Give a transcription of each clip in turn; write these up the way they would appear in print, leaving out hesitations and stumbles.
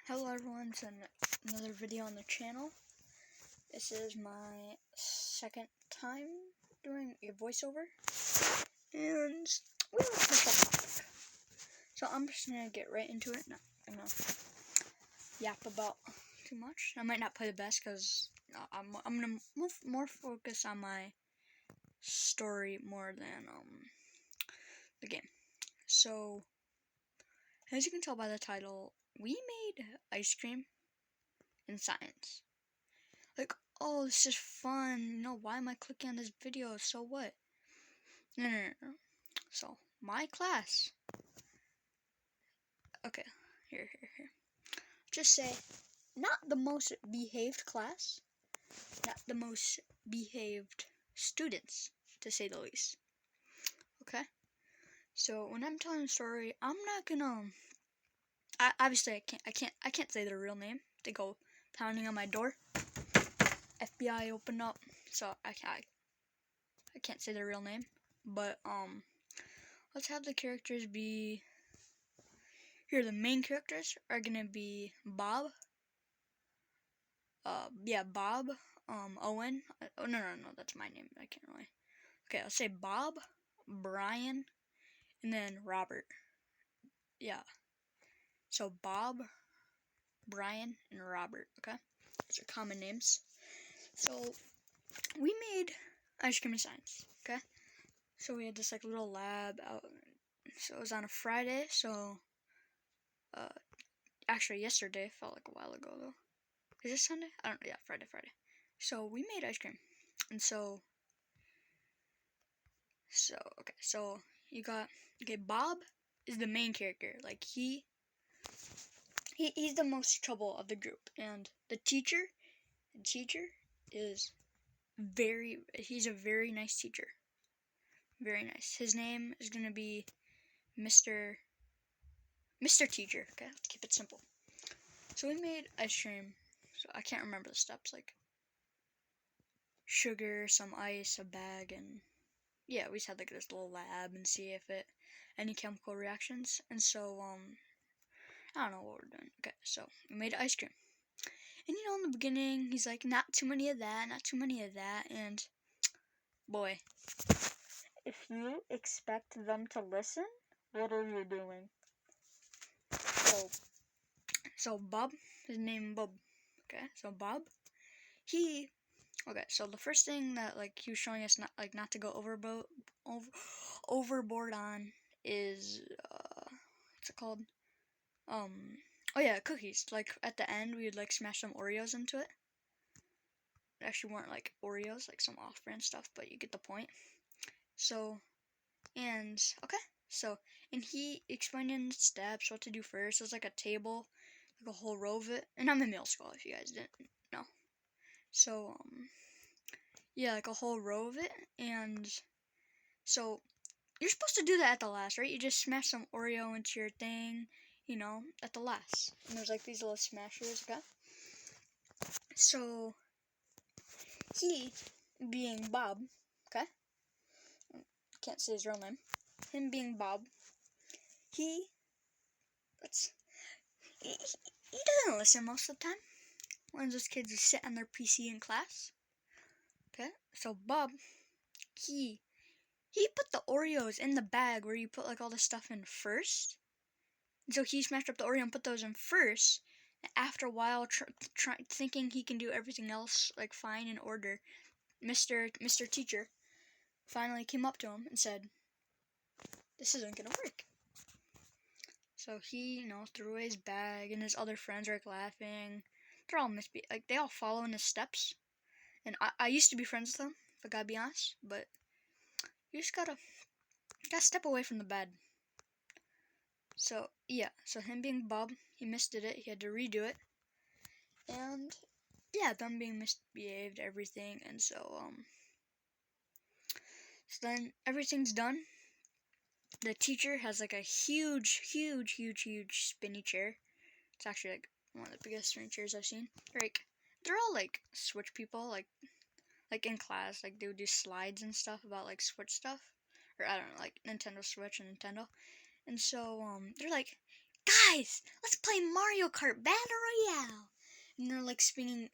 Hello everyone, to another video on the channel. This is my second time doing a voiceover, and we have a special topic. So I'm just gonna get right into it. Not gonna yap about too much. I might not play the best because I'm gonna more focus on my story more than the game. So as you can tell by the title, we made ice cream in science. Like, oh, this is fun. No, why am I clicking on this video? So what? No. So, my class. Okay, here. Just say, not the most behaved class. Not the most behaved students, to say the least. Okay? So, when I'm telling a story, I'm not gonna... obviously, I can't say their real name. They go pounding on my door. FBI opened up. So, I can't say their real name. But, let's have the characters be... Here, the main characters are gonna be Bob. Bob. Owen. Oh, no, that's my name. I can't really... Okay, I'll say Bob, Brian, and then Robert. Yeah. So, Bob, Brian, and Robert, okay? Those are common names. So, we made ice cream and science, okay? So, we had this, like, little lab out. So, it was on a Friday, so... Actually, yesterday felt like a while ago, though. Is it Sunday? I don't know. Yeah, Friday. So, we made ice cream. And so you got... Okay, Bob is the main character. Like, he's the most trouble of the group. And the teacher is he's a very nice teacher. Very nice. His name is going to be Mr. Teacher. Okay, let's keep it simple. So, we made ice cream. So, I can't remember the steps. Like, sugar, some ice, a bag, and... Yeah, we just had like this little lab and see if any chemical reactions. And so, I don't know what we're doing. Okay, so we made ice cream. And in the beginning, he's like, not too many of that. And boy, if you expect them to listen, what are you doing? So Bob, his name Bob. Okay, so Bob, so the first thing that he was showing us not to go overboard on is what's it called? Cookies. Like at the end, we would smash some Oreos into it. It actually weren't like Oreos, like some off-brand stuff, but you get the point. So, and he explained in steps what to do first. It was like a table, like a whole row of it. And I'm in middle school, if you guys didn't know. So, like a whole row of it. And so, you're supposed to do that at the last, right? You just smash some Oreo into your thing, at the last. And there's like these little smashers, okay? So, he, being Bob, okay? Can't say his real name. Him being Bob, he doesn't listen most of the time. One of those kids who sit on their PC in class. Okay? So Bob, he put the Oreos in the bag where you put like all the stuff in first. And so he smashed up the Oreo and put those in first. And after a while, thinking he can do everything else like fine in order, Mr. Teacher finally came up to him and said, "This isn't gonna work." So he, threw away his bag, and his other friends are laughing. They're all they all follow in his steps. And I used to be friends with them, if I gotta be honest, but you just gotta step away from the bad. So yeah, so him being Bob, he misdid it. He had to redo it, and yeah, them being misbehaved, everything, and so then everything's done. The teacher has like a huge spinny chair. It's actually like one of the biggest spinny chairs I've seen. They're all like Switch people, like in class, like they would do slides and stuff about like Switch stuff, or I don't know, like Nintendo Switch and Nintendo. And so they're like, guys, let's play Mario Kart Battle Royale. And they're like singing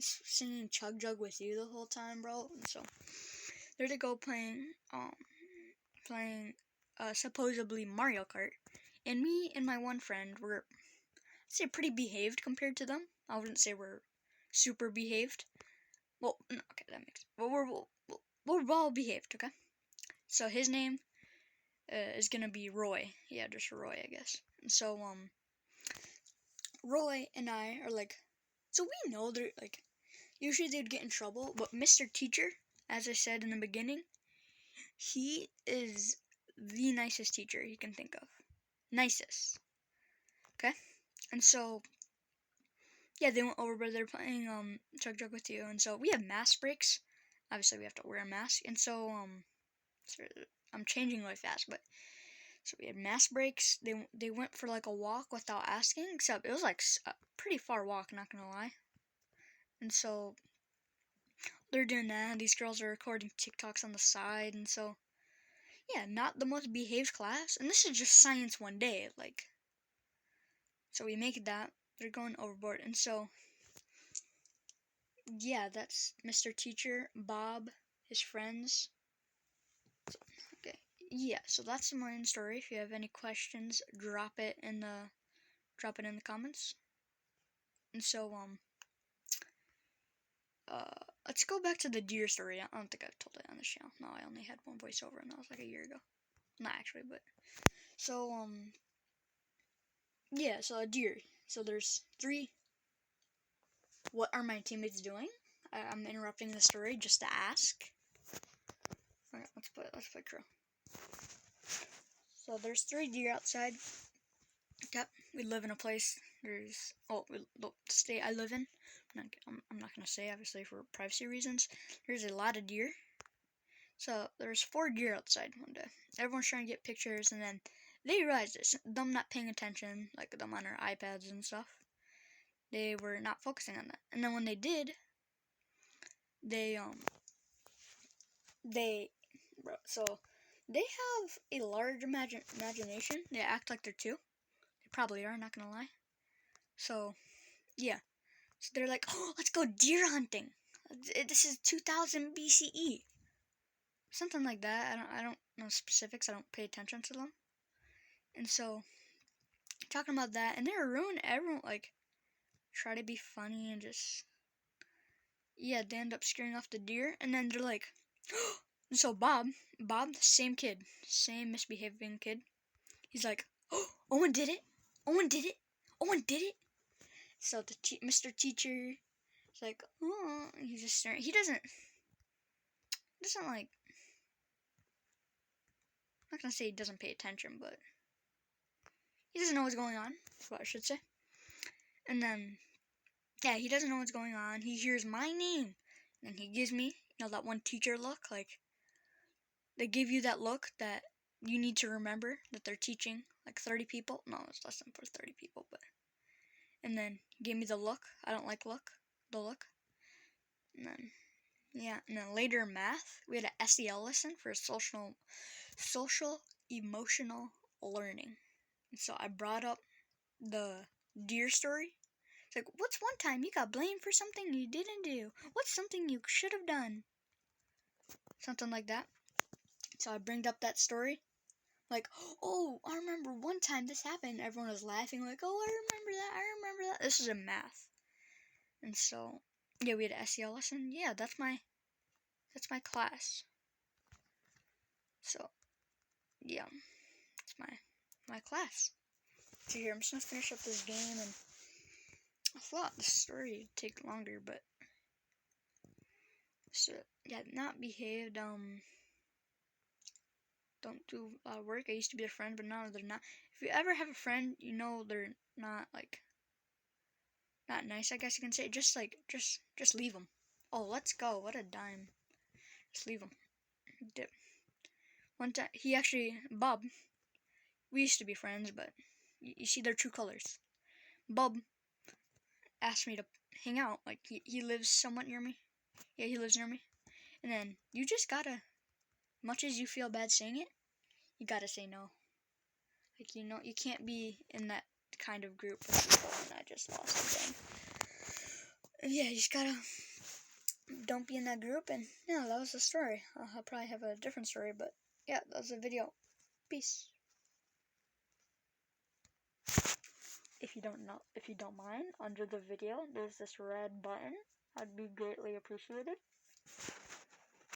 Chug Jug with you the whole time, bro. And so there they go playing supposedly Mario Kart. And me and my one friend were, I'd say, pretty behaved compared to them. I wouldn't say we're super behaved. Well, no, okay, that makes. Well, we're well behaved, okay. So his name is gonna be Roy. Yeah, just Roy, I guess. And so Roy and I are like, so we know they're like, usually they'd get in trouble, but Mr. Teacher, as I said in the beginning, he is the nicest teacher you can think of. Nicest. Okay? And so, yeah, they went over, but they're playing Chug Jug with you, and so we have mask breaks. Obviously, we have to wear a mask, and so I'm changing really fast, but so we had mask breaks. They went for like a walk without asking, except it was like a pretty far walk, not gonna lie. And so they're doing that, and these girls are recording TikToks on the side, and so yeah, not the most behaved class. And this is just science one day, like. So we make that. They're going overboard, and so yeah, that's Mr. Teacher, Bob, his friends. So, okay, yeah. So that's the main story. If you have any questions, drop it in the comments. And so let's go back to the deer story. I don't think I've told it on the channel. No, I only had one voiceover, and that was like a year ago. Not actually, but so yeah. So a deer. So there's 3. What are my teammates doing? I'm interrupting the story just to ask. Alright, let's play Crow. So there's 3 deer outside. Yep, we live in a place. There's the state I live in. I'm not gonna say, obviously, for privacy reasons. There's a lot of deer. So there's 4 deer outside one day. Everyone's trying to get pictures, and then they realized this. Them not paying attention, like them on their iPads and stuff. They were not focusing on that. And then when they did, they have a large imagination. They act like they're 2. They probably are, not gonna lie. So yeah. So they're like, oh, let's go deer hunting. This is 2000 BCE. Something like that. I don't know specifics. I don't pay attention to them. And so, talking about that, and they're ruining everyone, like, try to be funny and just, yeah, they end up scaring off the deer. And then they're like, and so Bob, the same kid, same misbehaving kid, he's like, oh, Owen did it. Owen did it. Owen did it. So the Mr. Teacher is like, oh, he's just staring. He doesn't like, I'm not gonna say he doesn't pay attention, but he doesn't know what's going on. That's what I should say. And then, yeah, he doesn't know what's going on. He hears my name, and he gives me, that one teacher look. Like, they give you that look that you need to remember that they're teaching like 30 people. No, it's less than for 30 people, but. And then he gave me the look. I don't like the look. And then, yeah, and then later in math, we had an SEL lesson for social emotional learning. And so I brought up the deer story. It's like, what's one time you got blamed for something you didn't do? What's something you should have done? Something like that. So I bring up that story. Like, oh, I remember one time this happened. Everyone was laughing like, oh, I remember that. This is in math. And so, yeah, we had an SEL lesson. Yeah, that's my class. So, yeah, it's my class. So here, I'm just gonna finish up this game, and I thought the story would take longer, but so yeah, not behaved. Don't do a lot of work. I used to be a friend, but now they're not. If you ever have a friend, they're not like not nice, I guess you can say. Just leave them. Oh, let's go. What a dime. Just leave them. Dip. One time, Bob. We used to be friends, but you see their true colors. Bob asked me to hang out. Like, he lives somewhat near me. Yeah, he lives near me. And then you just gotta, much as you feel bad saying it, you gotta say no. Like, you can't be in that kind of group of people, and I just lost again. Yeah, you just gotta don't be in that group, and yeah, that was the story. I'll probably have a different story, but yeah, that was the video. Peace. If you don't mind, under the video, there's this red button. I'd be greatly appreciated.